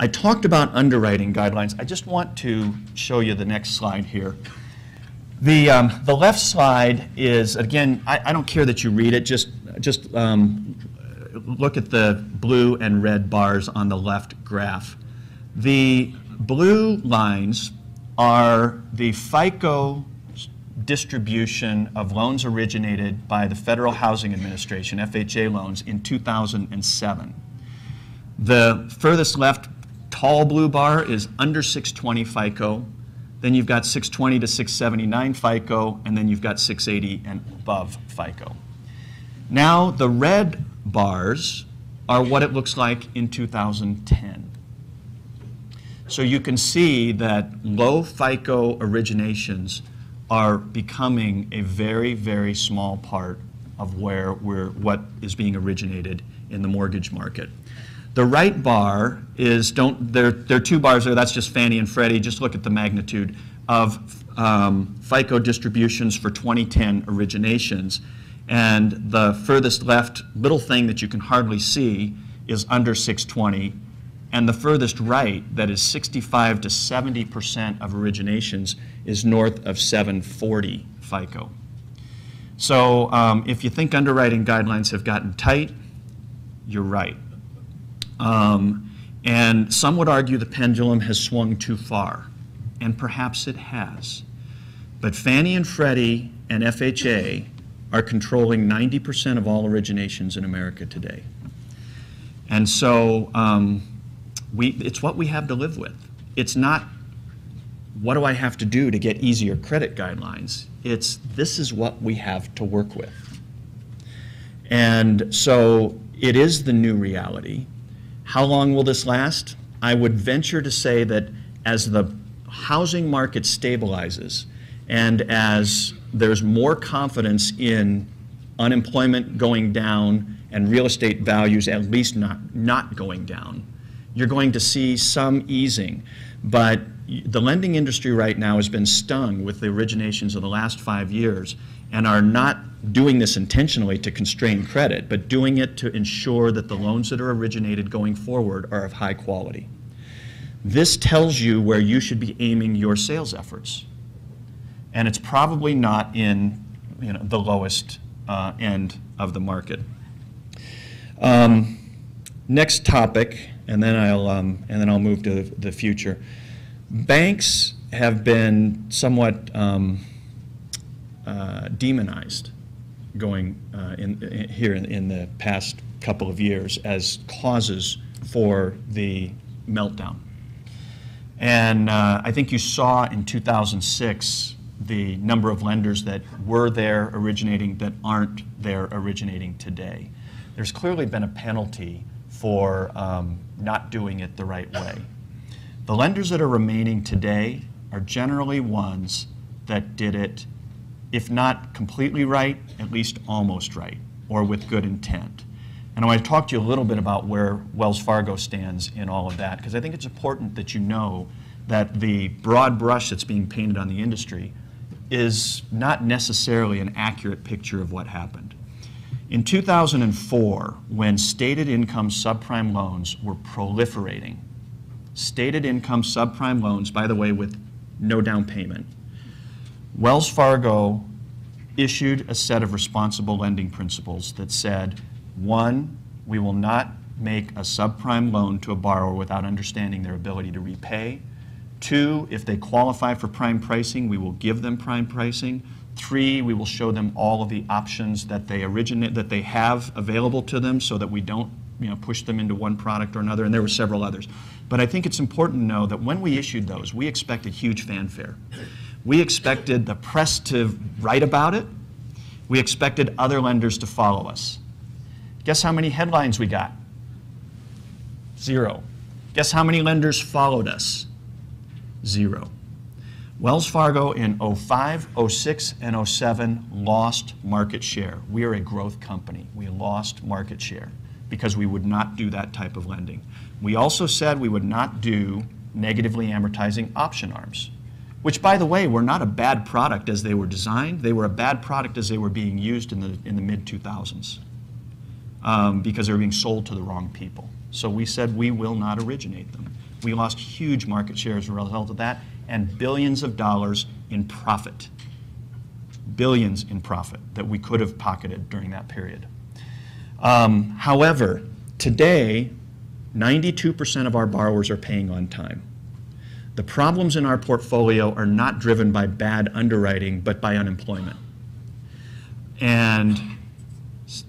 I talked about underwriting guidelines. I just want to show you the next slide here. The left slide is, again, I don't care that you read it, just look at the blue and red bars on the left graph. The blue lines are the FICO distribution of loans originated by the Federal Housing Administration, FHA loans, in 2007. The furthest left tall blue bar is under 620 FICO. Then you've got 620 to 679 FICO, and then you've got 680 and above FICO. Now the red bars are what it looks like in 2010. So you can see that low FICO originations are becoming a very, very small part of what is being originated in the mortgage market. The right bar is, there are two bars there, that's just Fannie and Freddie. Just look at the magnitude of FICO distributions for 2010 originations. And the furthest left little thing that you can hardly see is under 620. And the furthest right, that is 65 to 70% of originations, is north of 740 FICO. So if you think underwriting guidelines have gotten tight, you're right. And some would argue the pendulum has swung too far, and perhaps it has. But Fannie and Freddie and FHA are controlling 90% of all originations in America today. And so it's what we have to live with. It's not, what do I have to do to get easier credit guidelines? It's, this is what we have to work with. And so it is the new reality. How long will this last? I would venture to say that as the housing market stabilizes and as there's more confidence in unemployment going down and real estate values at least not going down, you're going to see some easing. But the lending industry right now has been stung with the originations of the last 5 years and are not doing this intentionally to constrain credit, but doing it to ensure that the loans that are originated going forward are of high quality. This tells you where you should be aiming your sales efforts. And it's probably not in the lowest end of the market. Next topic, and then I'll move to the future. Banks have been somewhat demonized going here in the past couple of years as causes for the meltdown. And I think you saw in 2006 the number of lenders that were there originating that aren't there originating today. There's clearly been a penalty for not doing it the right way. The lenders that are remaining today are generally ones that did it, if not completely right, at least almost right, or with good intent. And I want to talk to you a little bit about where Wells Fargo stands in all of that, because I think it's important that you know that the broad brush that's being painted on the industry is not necessarily an accurate picture of what happened. In 2004, when stated income subprime loans were proliferating, stated income subprime loans, by the way, with no down payment, Wells Fargo issued a set of responsible lending principles that said, one, we will not make a subprime loan to a borrower without understanding their ability to repay. Two, if they qualify for prime pricing, we will give them prime pricing. Three, we will show them all of the options that they have available to them so that we don't push them into one product or another, and there were several others. But I think it's important to know that when we issued those, we expected huge fanfare. We expected the press to write about it. We expected other lenders to follow us. Guess how many headlines we got? 0. Guess how many lenders followed us? 0. Wells Fargo in 05, 06, and 07 lost market share. We are a growth company. We lost market share because we would not do that type of lending. We also said we would not do negatively amortizing option arms, which, by the way, were not a bad product as they were designed. They were a bad product as they were being used in the mid-2000s because they were being sold to the wrong people. So we said we will not originate them. We lost huge market share as a result of that, and billions of dollars in profit. Billions in profit that we could have pocketed during that period. However, today, 92% of our borrowers are paying on time. The problems in our portfolio are not driven by bad underwriting, but by unemployment. And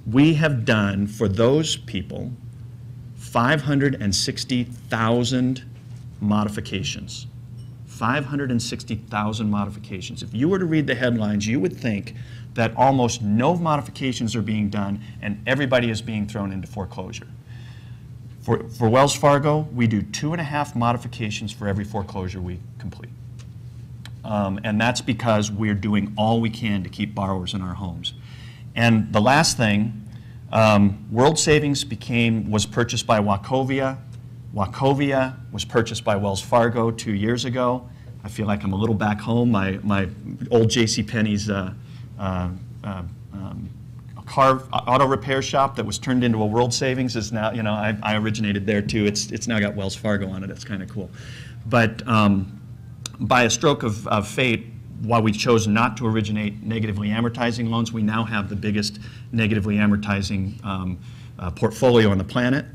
we have done, for those people, 560,000 modifications. 560,000 modifications. If you were to read the headlines, you would think that almost no modifications are being done and everybody is being thrown into foreclosure. For Wells Fargo, we do 2.5 modifications for every foreclosure we complete. And that's because we're doing all we can to keep borrowers in our homes. And the last thing, World Savings was purchased by Wachovia. Wachovia was purchased by Wells Fargo 2 years ago. I feel like I'm a little back home. My old JCPenney's car auto repair shop that was turned into a World Savings is now, you know, I originated there too. It's now got Wells Fargo on it. It's kind of cool. But by a stroke of fate, while we chose not to originate negatively amortizing loans, we now have the biggest negatively amortizing portfolio on the planet.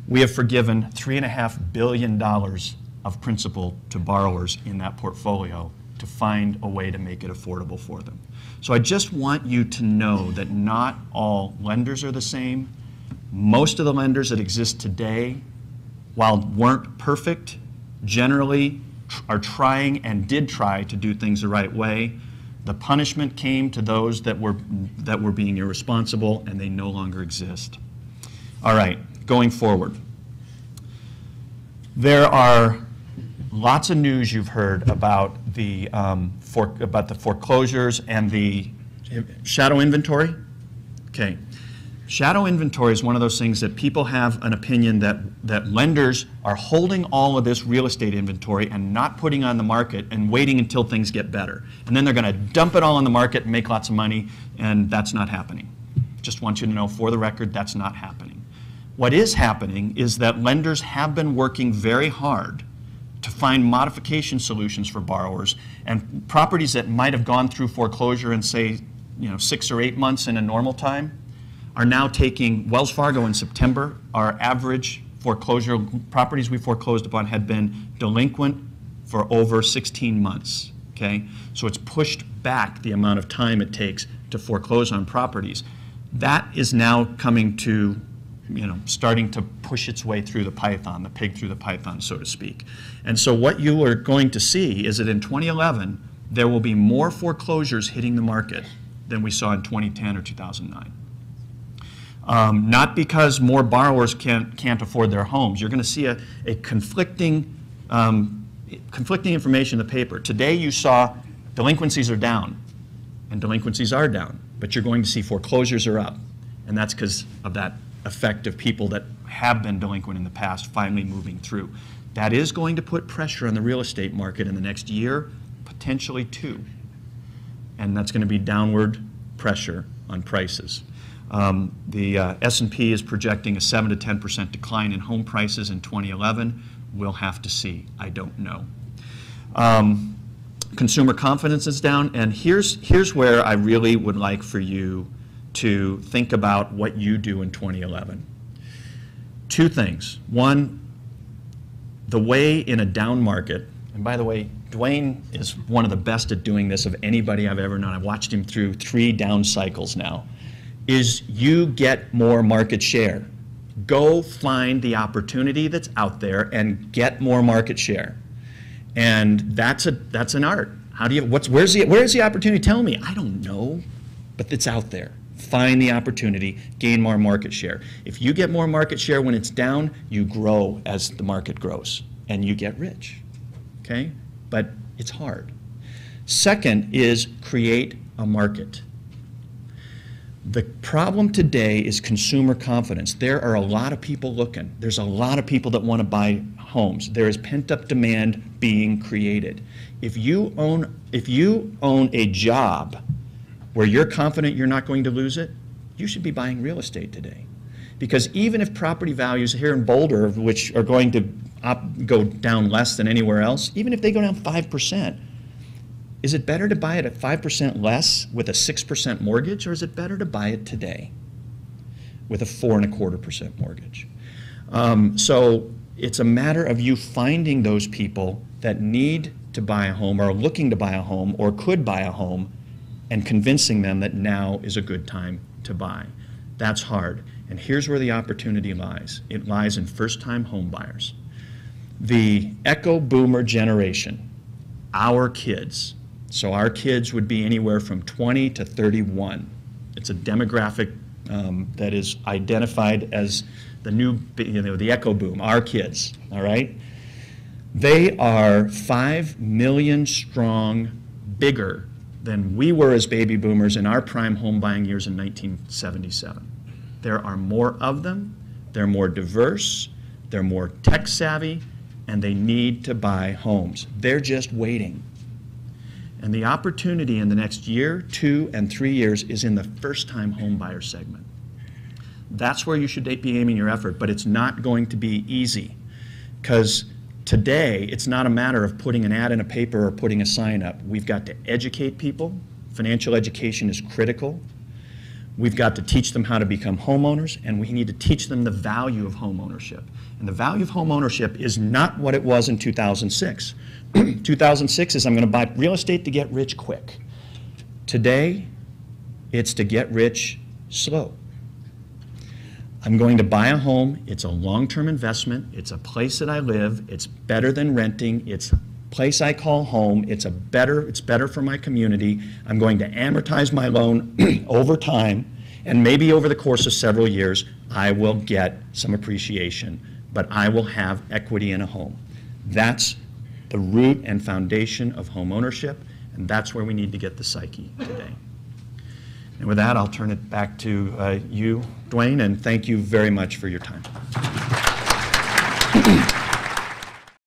We have forgiven $3.5 billion of principal to borrowers in that portfolio to find a way to make it affordable for them. So I just want you to know that not all lenders are the same. Most of the lenders that exist today, while weren't perfect, generally are trying and did try to do things the right way. The punishment came to those that were being irresponsible, and they no longer exist. All right, going forward. There are lots of news you've heard about the foreclosures and the shadow inventory. Okay. Shadow inventory is one of those things that people have an opinion that lenders are holding all of this real estate inventory and not putting on the market and waiting until things get better. And then they're going to dump it all on the market and make lots of money, and that's not happening. Just want you to know, for the record, that's not happening. What is happening is that lenders have been working very hard to find modification solutions for borrowers, and properties that might have gone through foreclosure in, say, 6 or 8 months in a normal time are now taking. Wells Fargo in September, our average foreclosure properties we foreclosed upon had been delinquent for over 16 months. Okay, so it's pushed back the amount of time it takes to foreclose on properties. That is now coming to, starting to push its way through the python, the pig through the python, so to speak. And so what you are going to see is that in 2011, there will be more foreclosures hitting the market than we saw in 2010 or 2009. Not because more borrowers can't afford their homes. You're going to see a conflicting information in the paper. Today you saw delinquencies are down, and delinquencies are down, but you're going to see foreclosures are up, and that's because of that effect of people that have been delinquent in the past finally moving through. That is going to put pressure on the real estate market in the next year, potentially 2, and that's going to be downward pressure on prices. The S&P is projecting a 7 to 10% decline in home prices in 2011. We'll have to see. I don't know. Consumer confidence is down, and here's where I really would like for you to think about what you do in 2011. 2 things. One, the way in a down market, and by the way, Dwayne is one of the best at doing this of anybody I've ever known. I've watched him through 3 down cycles now, is you get more market share. Go find the opportunity that's out there and get more market share. And that's an art. How do you, where's the opportunity? Tell me. I don't know, but it's out there. Find the opportunity, gain more market share. If you get more market share when it's down, you grow as the market grows, and you get rich, okay? But it's hard. Second is create a market. The problem today is consumer confidence. There are a lot of people looking. There's a lot of people that want to buy homes. There is pent-up demand being created. If you own a job where you're confident you're not going to lose it, you should be buying real estate today. Because even if property values here in Boulder, which are going to go down less than anywhere else, even if they go down 5%, is it better to buy it at 5% less with a 6% mortgage, or is it better to buy it today with a 4.25% mortgage? So it's a matter of you finding those people that need to buy a home, or are looking to buy a home, or could buy a home, and convincing them that now is a good time to buy. That's hard. And here's where the opportunity lies. It lies in first-time home buyers. The Echo Boomer generation, our kids, so our kids would be anywhere from 20 to 31. It's a demographic that is identified as the new, the Echo Boom, our kids, all right? They are 5 million strong, bigger than we were as baby boomers in our prime home buying years in 1977. There are more of them, they're more diverse, they're more tech savvy, and they need to buy homes. They're just waiting. And the opportunity in the next year, 2 and 3 years is in the first-time home buyer segment. That's where you should be aiming your effort, but it's not going to be easy, because today it's not a matter of putting an ad in a paper or putting a sign up. We've got to educate people. Financial education is critical. We've got to teach them how to become homeowners, and we need to teach them the value of home ownership. And the value of home ownership is not what it was in 2006. 2006 is I'm going to buy real estate to get rich quick. Today, it's to get rich slow. I'm going to buy a home. It's a long-term investment. It's a place that I live. It's better than renting. It's a place I call home. It's better for my community. I'm going to amortize my loan over time, and maybe over the course of several years, I will get some appreciation, but I will have equity in a home. That's the root and foundation of home ownership, and that's where we need to get the psyche today. And with that, I'll turn it back to you, Dwayne, and thank you very much for your time.